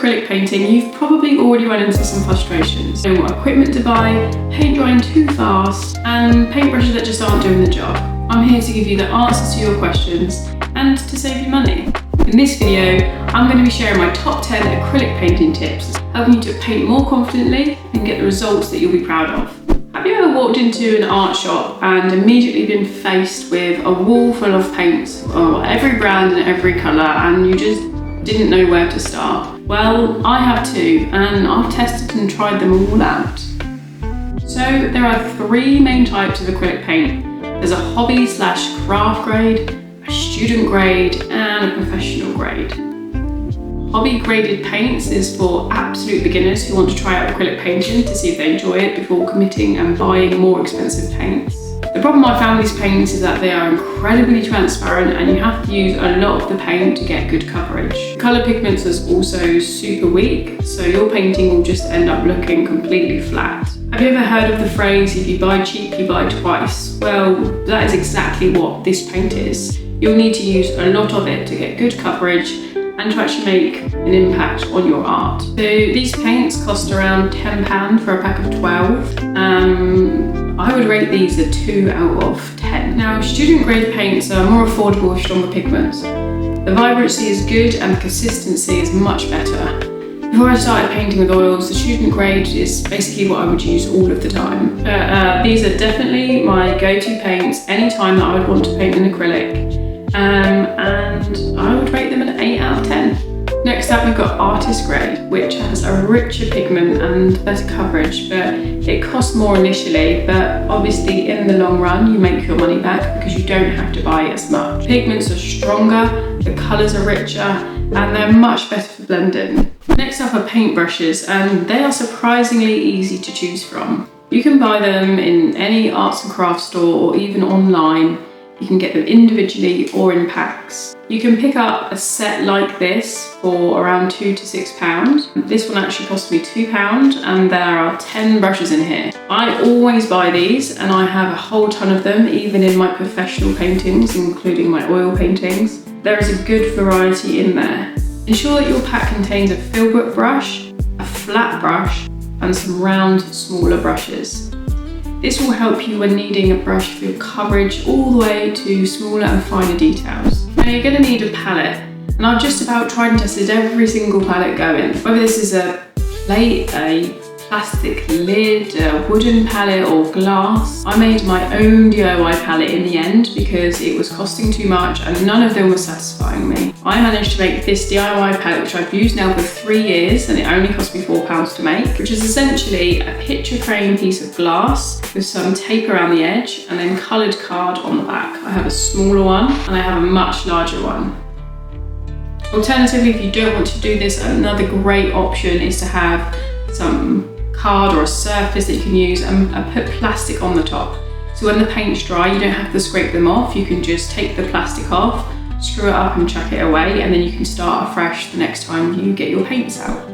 acrylic painting, you've probably already run into some frustrations. Knowing what equipment to buy, paint drying too fast, and paintbrushes that just aren't doing the job. I'm here to give you the answers to your questions and to save you money. In this video, I'm going to be sharing my top 10 acrylic painting tips, helping you to paint more confidently and get the results that you'll be proud of. Have you ever walked into an art shop and immediately been faced with a wall full of paints of every brand and every colour, and you just didn't know where to start? Well, I have too, and I've tested and tried them all out. So there are three main types of acrylic paint. There's a hobby/craft grade, a student grade, and a professional grade. Hobby graded paints is for absolute beginners who want to try out acrylic painting to see if they enjoy it before committing and buying more expensive paints. The problem I found with these paints is that they are incredibly transparent and you have to use a lot of the paint to get good coverage. The colour pigments is also super weak, so your painting will just end up looking completely flat. Have you ever heard of the phrase, if you buy cheap, you buy twice? Well, that is exactly what this paint is. You'll need to use a lot of it to get good coverage and to actually make an impact on your art. So these paints cost around £10 for a pack of 12. I would rate these a 2 out of 10. Now, student grade paints are more affordable with stronger pigments. The vibrancy is good and the consistency is much better. Before I started painting with oils, the student grade is basically what I would use all of the time. These are definitely my go-to paints anytime that I would want to paint an acrylic. And I would rate them an 8 out of 10. Next up, we've got artist grade, which has a richer pigment and better coverage, but it costs more initially, but obviously in the long run you make your money back because you don't have to buy as much. Pigments are stronger, the colours are richer, and they're much better for blending. Next up are paintbrushes, and they are surprisingly easy to choose from. You can buy them in any arts and crafts store or even online. You can get them individually or in packs. You can pick up a set like this for around £2 to £6. This one actually cost me £2 and there are 10 brushes in here. I always buy these and I have a whole ton of them, even in my professional paintings, including my oil paintings. There is a good variety in there. Ensure that your pack contains a filbert brush, a flat brush, and some round, smaller brushes. This will help you when needing a brush for your coverage all the way to smaller and finer details. Now you're going to need a palette, and I've just about tried and tested every single palette going. Whether this is a plate, a plastic lid, a wooden palette or glass. I made my own DIY palette in the end because it was costing too much and none of them were satisfying me. I managed to make this DIY palette, which I've used now for 3 years, and it only cost me £4 to make, which is essentially a picture frame piece of glass with some tape around the edge and then coloured card on the back. I have a smaller one and I have a much larger one. Alternatively, if you don't want to do this, another great option is to have some card or a surface that you can use and put plastic on the top. So when the paint's dry, you don't have to scrape them off. You can just take the plastic off, screw it up and chuck it away, and then you can start afresh the next time you get your paints out.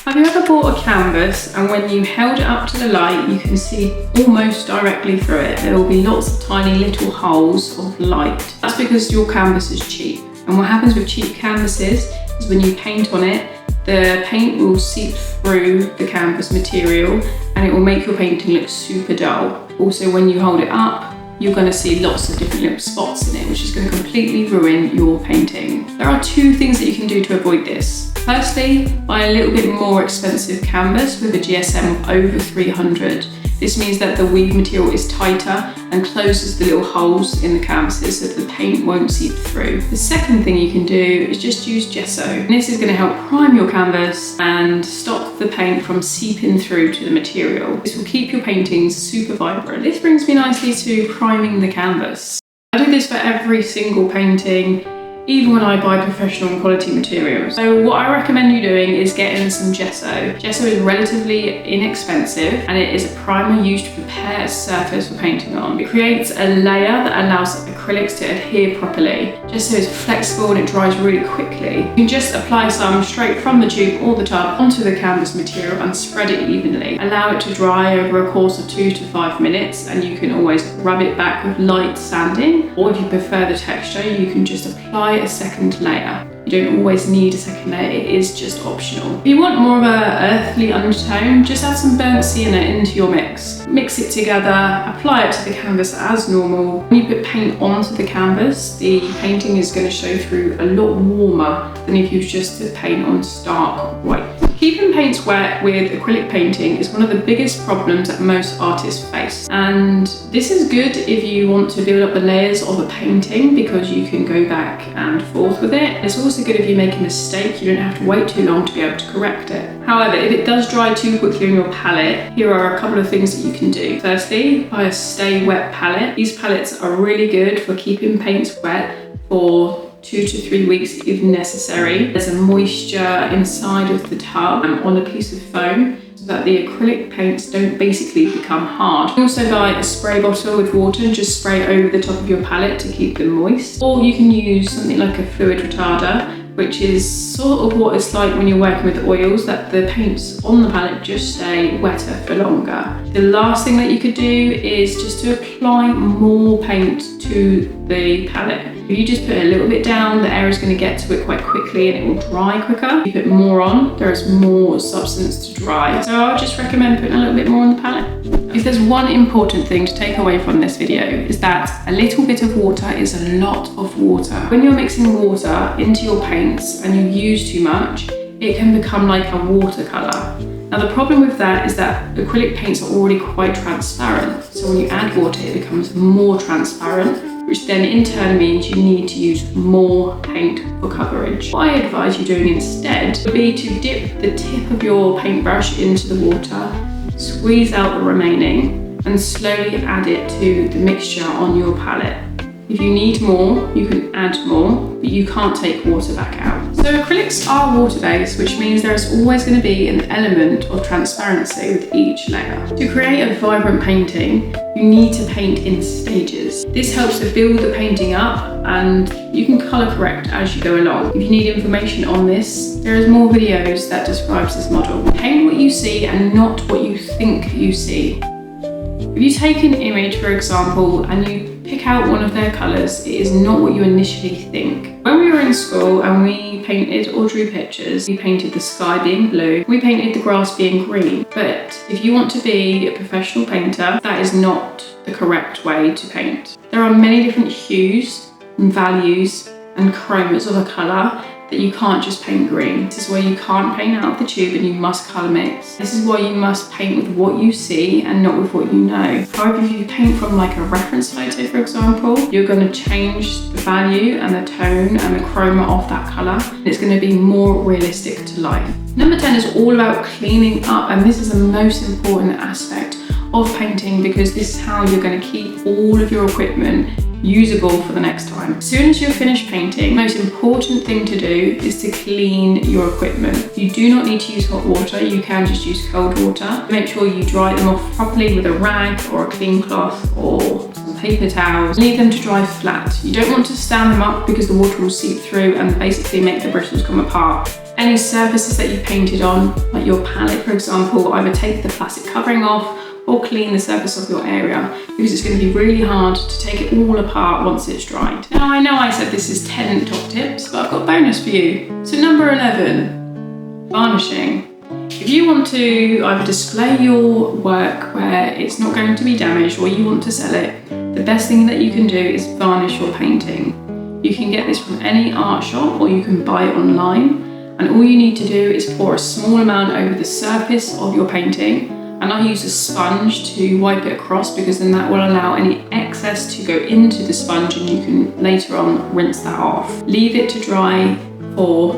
Have you ever bought a canvas and when you held it up to the light, you can see almost directly through it? There will be lots of tiny little holes of light. That's because your canvas is cheap. And what happens with cheap canvases is when you paint on it, the paint will seep through the canvas material and it will make your painting look super dull. Also, when you hold it up, you're going to see lots of different little spots in it, which is going to completely ruin your painting. There are two things that you can do to avoid this. Firstly, buy a little bit more expensive canvas with a GSM of over 300. This means that the weave material is tighter and closes the little holes in the canvases so that the paint won't seep through. The second thing you can do is just use gesso. And this is going to help prime your canvas and stop the paint from seeping through to the material. This will keep your paintings super vibrant. This brings me nicely to priming the canvas. I do this for every single painting, even when I buy professional and quality materials. So what I recommend you doing is getting some gesso. Gesso is relatively inexpensive and it is a primer used to prepare a surface for painting on. It creates a layer that allows acrylics to adhere properly. Gesso is flexible and it dries really quickly. You can just apply some straight from the tube or the tub onto the canvas material and spread it evenly. Allow it to dry over a course of 2 to 5 minutes and you can always rub it back with light sanding, or if you prefer the texture, you can just apply apply a second layer. You don't always need a second layer, it is just optional. If you want more of an earthly undertone, just add some burnt sienna into your mix. Mix it together, apply it to the canvas as normal. When you put paint onto the canvas, the painting is going to show through a lot warmer than if you just put paint on stark white. Keeping paints wet with acrylic painting is one of the biggest problems that most artists face. And this is good if you want to build up the layers of a painting because you can go back and forth with it. It's also good if you make a mistake, you don't have to wait too long to be able to correct it. However, if it does dry too quickly on your palette, here are a couple of things that you can do. Firstly, buy a stay wet palette. These palettes are really good for keeping paints wet for 2 to 3 weeks if necessary. There's a moisture inside of the tub on a piece of foam so that the acrylic paints don't basically become hard. You can also buy a spray bottle with water and just spray it over the top of your palette to keep them moist. Or you can use something like a fluid retarder, which is sort of what it's like when you're working with oils, that the paints on the palette just stay wetter for longer. The last thing that you could do is just to apply more paint to the palette. If you just put a little bit down, the air is going to get to it quite quickly and it will dry quicker. If you put more on, there is more substance to dry. So I would just recommend putting a little bit more on the palette. If there's one important thing to take away from this video, is that a little bit of water is a lot of water. When you're mixing water into your paints and you use too much, it can become like a watercolour. Now the problem with that is that acrylic paints are already quite transparent. So when you add water, it becomes more transparent, which then in turn means you need to use more paint for coverage. What I advise you doing instead would be to dip the tip of your paintbrush into the water, squeeze out the remaining, and slowly add it to the mixture on your palette. If you need more, you can add more, but you can't take water back out. So acrylics are water-based, which means there is always going to be an element of transparency with each layer. To create a vibrant painting, you need to paint in stages. This helps to build the painting up, and you can colour correct as you go along. If you need information on this, there is more videos that describes this model. Paint what you see and not what you think you see. If you take an image, for example, and you pick out one of their colours, it is not what you initially think. When we were in school and we painted or drew pictures, we painted the sky being blue, we painted the grass being green. But if you want to be a professional painter, that is not the correct way to paint. There are many different hues and values and chromas of a colour that you can't just paint green. This is where you can't paint out of the tube and you must colour mix. This is why you must paint with what you see and not with what you know. However, if you paint from like a reference photo, for example, you're going to change the value and the tone and the chroma of that colour. It's going to be more realistic to life. Number 10 is all about cleaning up, and this is the most important aspect of painting because this is how you're going to keep all of your equipment usable for the next time. As soon as you're finished painting, the most important thing to do is to clean your equipment. You do not need to use hot water, you can just use cold water. Make sure you dry them off properly with a rag or a clean cloth or some paper towels. Leave them to dry flat. You don't want to stand them up because the water will seep through and basically make the bristles come apart. Any surfaces that you've painted on, like your palette for example, either take the plastic covering off or clean the surface of your area because it's going to be really hard to take it all apart once it's dried. Now I know I said this is 10 top tips, but I've got a bonus for you. So number 11, varnishing. If you want to either display your work where it's not going to be damaged or you want to sell it, the best thing that you can do is varnish your painting. You can get this from any art shop or you can buy it online, and all you need to do is pour a small amount over the surface of your painting. And I use a sponge to wipe it across because then that will allow any excess to go into the sponge and you can later on rinse that off. Leave it to dry for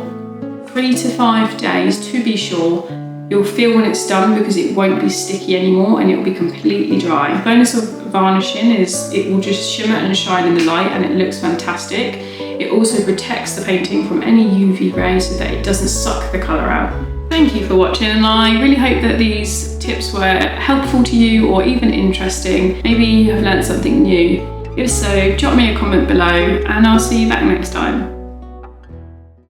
3 to 5 days to be sure. You'll feel when it's done because it won't be sticky anymore and it will be completely dry. The bonus of varnishing is it will just shimmer and shine in the light and it looks fantastic. It also protects the painting from any UV rays so that it doesn't suck the colour out. Thank you for watching, and I really hope that these tips were helpful to you or even interesting. Maybe you have learned something new. If so, drop me a comment below and I'll see you back next time.